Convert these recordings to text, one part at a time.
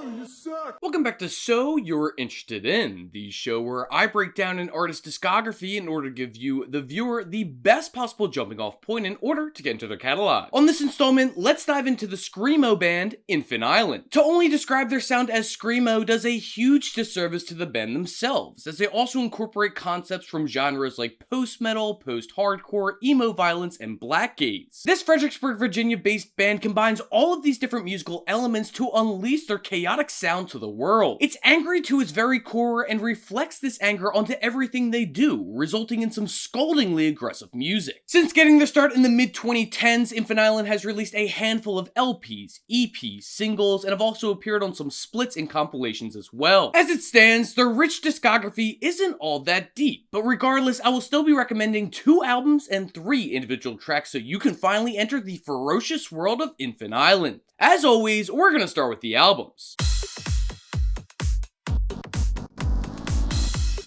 You suck. Welcome back to So You're Interested In, the show where I break down an artist's discography in order to give you, the viewer, the best possible jumping off point in order to get into their catalog. On this installment, let's dive into the screamo band Infant Island. To only describe their sound as screamo does a huge disservice to the band themselves, as they also incorporate concepts from genres like post-metal, post-hardcore, emo violence, and black gaze. This Fredericksburg, Virginia-based band combines all of these different musical elements to unleash their chaotic sound to the world. It's angry to its very core and reflects this anger onto everything they do, resulting in some scaldingly aggressive music. Since getting their start in the mid-2010s, Infant Island has released a handful of LPs, EPs, singles, and have also appeared on some splits and compilations as well. As it stands, their rich discography isn't all that deep, but regardless, I will still be recommending 2 albums and 3 individual tracks so you can finally enter the ferocious world of Infant Island. As always, we're gonna start with the albums.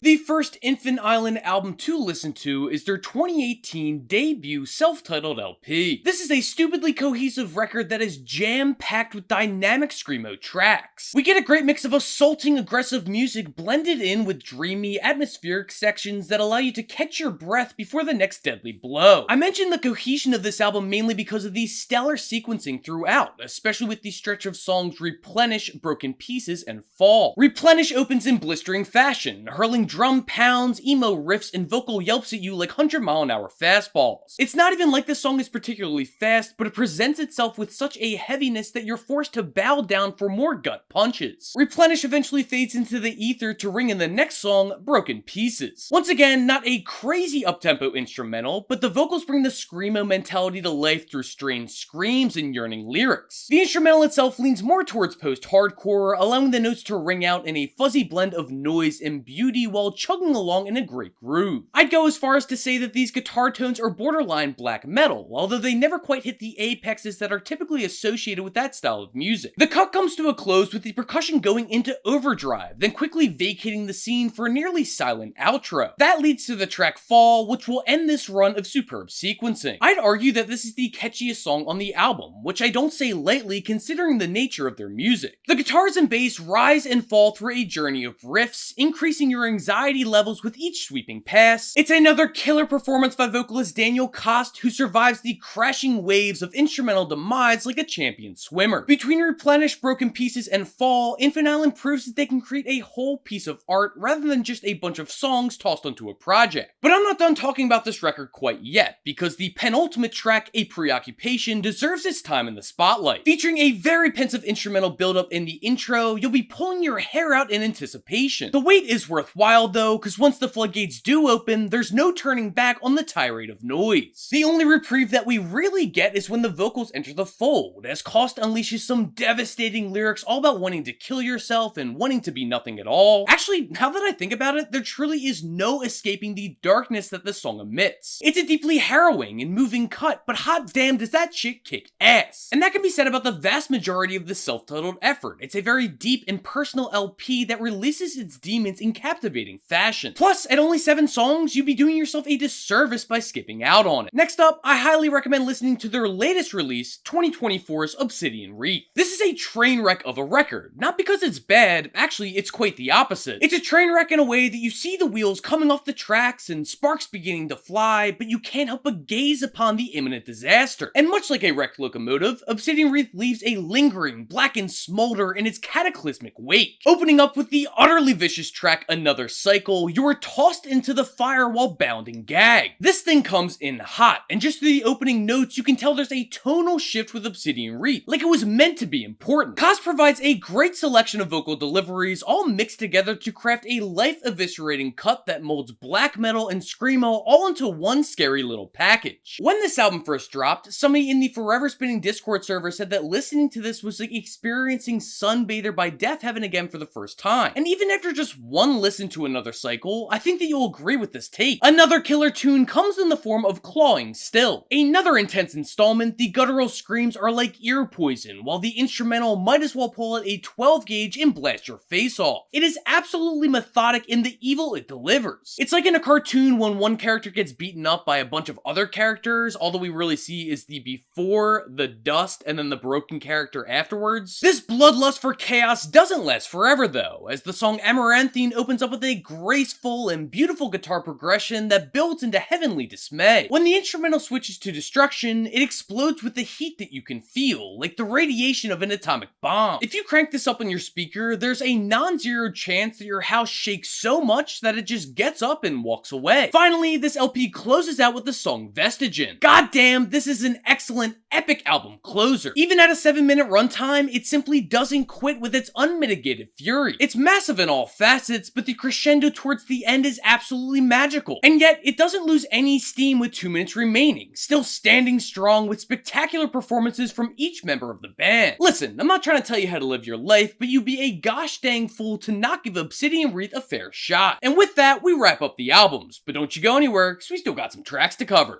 The first Infant Island album to listen to is their 2018 debut self-titled LP. This is a stupidly cohesive record that is jam-packed with dynamic screamo tracks. We get a great mix of assaulting aggressive music blended in with dreamy atmospheric sections that allow you to catch your breath before the next deadly blow. I mentioned the cohesion of this album mainly because of the stellar sequencing throughout, especially with the stretch of songs Replenish, Broken Pieces, and Fall. Replenish opens in blistering fashion, hurling drum pounds, emo riffs, and vocal yelps at you like 100-mile-an-hour fastballs. It's not even like the song is particularly fast, but it presents itself with such a heaviness that you're forced to bow down for more gut punches. Replenish eventually fades into the ether to ring in the next song, Broken Pieces. Once again, not a crazy uptempo instrumental, but the vocals bring the screamo mentality to life through strained screams and yearning lyrics. The instrumental itself leans more towards post-hardcore, allowing the notes to ring out in a fuzzy blend of noise and beauty while chugging along in a great groove. I'd go as far as to say that these guitar tones are borderline black metal, although they never quite hit the apexes that are typically associated with that style of music. The cut comes to a close with the percussion going into overdrive, then quickly vacating the scene for a nearly silent outro. That leads to the track Fall, which will end this run of superb sequencing. I'd argue that this is the catchiest song on the album, which I don't say lightly considering the nature of their music. The guitars and bass rise and fall through a journey of riffs, increasing your anxiety levels with each sweeping pass. It's another killer performance by vocalist Daniel Kost, who survives the crashing waves of instrumental demise like a champion swimmer. Between Replenish, Broken Pieces, and Fall, Infant Island proves that they can create a whole piece of art rather than just a bunch of songs tossed onto a project. But I'm not done talking about this record quite yet, because the penultimate track, A Preoccupation, deserves its time in the spotlight. Featuring a very pensive instrumental build-up in the intro, you'll be pulling your hair out in anticipation. The wait is worthwhile though, because once the floodgates do open, there's no turning back on the tirade of noise. The only reprieve that we really get is when the vocals enter the fold, as Kost unleashes some devastating lyrics all about wanting to kill yourself and wanting to be nothing at all. Actually, now that I think about it, there truly is no escaping the darkness that this song emits. It's a deeply harrowing and moving cut, but hot damn does that shit kick ass. And that can be said about the vast majority of the self-titled effort. It's a very deep and personal LP that releases its demons in captivating fashion. Plus, at only 7 songs, you'd be doing yourself a disservice by skipping out on it. Next up, I highly recommend listening to their latest release, 2024's Obsidian Wreath. This is a train wreck of a record, not because it's bad, actually it's quite the opposite. It's a train wreck in a way that you see the wheels coming off the tracks and sparks beginning to fly, but you can't help but gaze upon the imminent disaster. And much like a wrecked locomotive, Obsidian Wreath leaves a lingering, blackened smolder in its cataclysmic wake. Opening up with the utterly vicious track Another Cycle, you are tossed into the fire while bound and gagged. This thing comes in hot, and just through the opening notes, you can tell there's a tonal shift with Obsidian Wreath, like it was meant to be important. Kost provides a great selection of vocal deliveries, all mixed together to craft a life-eviscerating cut that molds black metal and screamo all into one scary little package. When this album first dropped, somebody in the Forever Spinning Discord server said that listening to this was like experiencing Sunbather by Death Heaven again for the first time. And even after just one listen to to another cycle, I think that you'll agree with this take. Another killer tune comes in the form of Clawing Still. Another intense installment, the guttural screams are like ear poison, while the instrumental might as well pull out a 12 gauge and blast your face off. It is absolutely methodic in the evil it delivers. It's like in a cartoon when one character gets beaten up by a bunch of other characters, all that we really see is the before, the dust, and then the broken character afterwards. This bloodlust for chaos doesn't last forever though, as the song Amaranthine opens up with a graceful and beautiful guitar progression that builds into heavenly dismay. When the instrumental switches to destruction, it explodes with the heat that you can feel, like the radiation of an atomic bomb. If you crank this up on your speaker, there's a non-zero chance that your house shakes so much that it just gets up and walks away. Finally, this LP closes out with the song Vestigen. Goddamn, this is an excellent, epic album closer. Even at a 7-minute runtime, it simply doesn't quit with its unmitigated fury. It's massive in all facets, but the crescendo towards the end is absolutely magical. And yet, it doesn't lose any steam with 2 minutes remaining, still standing strong with spectacular performances from each member of the band. Listen, I'm not trying to tell you how to live your life, but you'd be a gosh dang fool to not give Obsidian Wreath a fair shot. And with that, we wrap up the albums, but don't you go anywhere, because we still got some tracks to cover.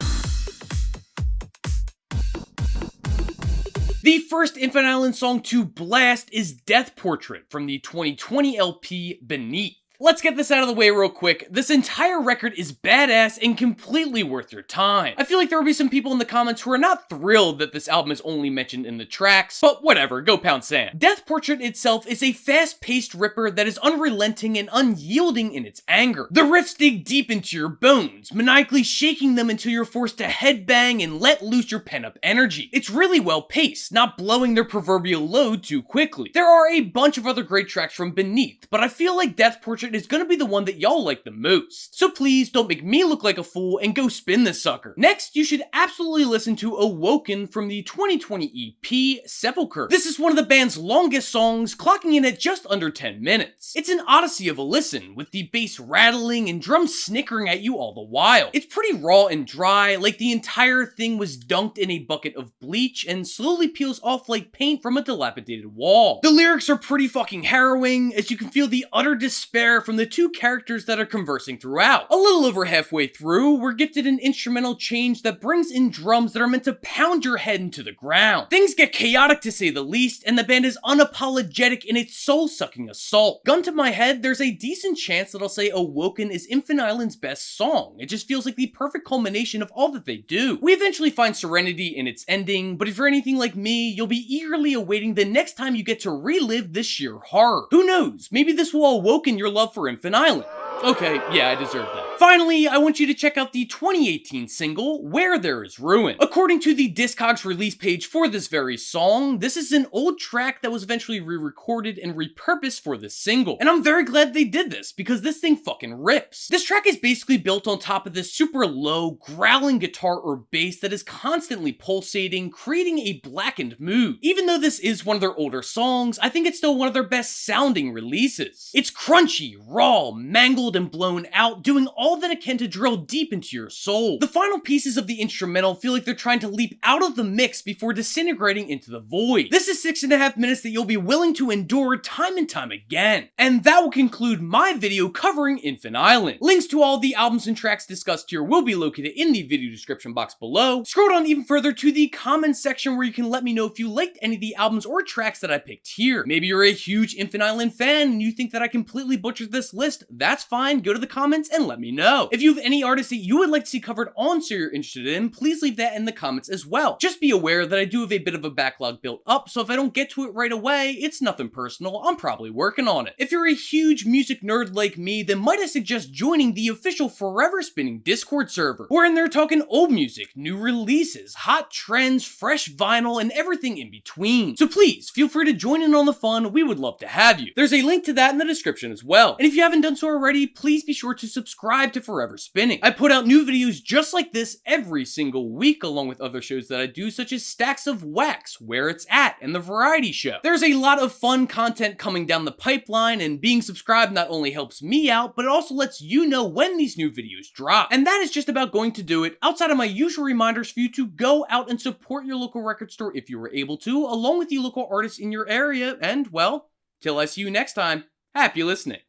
The first Infinite Island song to blast is Death Portrait from the 2020 LP Beneath. Let's get this out of the way real quick. This entire record is badass and completely worth your time. I feel like there will be some people in the comments who are not thrilled that this album is only mentioned in the tracks, but whatever, go pound sand. Death Portrait itself is a fast-paced ripper that is unrelenting and unyielding in its anger. The riffs dig deep into your bones, maniacally shaking them until you're forced to headbang and let loose your pent-up energy. It's really well paced, not blowing their proverbial load too quickly. There are a bunch of other great tracks from Beneath, but I feel like Death Portrait is gonna be the one that y'all like the most. So please don't make me look like a fool and go spin this sucker. Next, you should absolutely listen to Awoken from the 2020 EP Sepulchre. This is one of the band's longest songs, clocking in at just under 10 minutes. It's an odyssey of a listen, with the bass rattling and drums snickering at you all the while. It's pretty raw and dry, like the entire thing was dunked in a bucket of bleach and slowly peels off like paint from a dilapidated wall. The lyrics are pretty fucking harrowing, as you can feel the utter despair from the two characters that are conversing throughout. A little over halfway through, we're gifted an instrumental change that brings in drums that are meant to pound your head into the ground. Things get chaotic to say the least, and the band is unapologetic in its soul-sucking assault. Gun to my head, there's a decent chance that I'll say Awoken is Infinite Island's best song. It just feels like the perfect culmination of all that they do. We eventually find serenity in its ending, but if you're anything like me, you'll be eagerly awaiting the next time you get to relive this sheer horror. Who knows, maybe this will awaken your love for Infinite Island. Okay, yeah, I deserve that. Finally, I want you to check out the 2018 single, Where There Is Ruin. According to the Discogs release page for this very song, this is an old track that was eventually re-recorded and repurposed for this single. And I'm very glad they did this, because this thing fucking rips. This track is basically built on top of this super low, growling guitar or bass that is constantly pulsating, creating a blackened mood. Even though this is one of their older songs, I think it's still one of their best sounding releases. It's crunchy, raw, mangled, and blown out, doing all that it can to drill deep into your soul. The final pieces of the instrumental feel like they're trying to leap out of the mix before disintegrating into the void. This is 6.5 minutes that you'll be willing to endure time and time again. And that will conclude my video covering Infinite Island. Links to all the albums and tracks discussed here will be located in the video description box below. Scroll down even further to the comments section where you can let me know if you liked any of the albums or tracks that I picked here. Maybe you're a huge Infinite Island fan and you think that I completely butchered this list. That's fine. Go to the comments and let me know. If you have any artists that you would like to see covered on so you're interested in, please leave that in the comments as well. Just be aware that I do have a bit of a backlog built up, so if I don't get to it right away, it's nothing personal. I'm probably working on it. If you're a huge music nerd like me, then might I suggest joining the official Forever Spinning Discord server, wherein they're talking old music, new releases, hot trends, fresh vinyl, and everything in between. So please, feel free to join in on the fun. We would love to have you. There's a link to that in the description as well. And if you haven't done so already, please be sure to subscribe to Forever Spinning. I put out new videos just like this every single week, along with other shows that I do, such as Stacks of Wax, Where It's At, and The Variety Show. There's a lot of fun content coming down the pipeline, and being subscribed not only helps me out, but it also lets you know when these new videos drop. And that is just about going to do it, outside of my usual reminders for you to go out and support your local record store if you were able to, along with the local artists in your area, and well, till I see you next time, happy listening.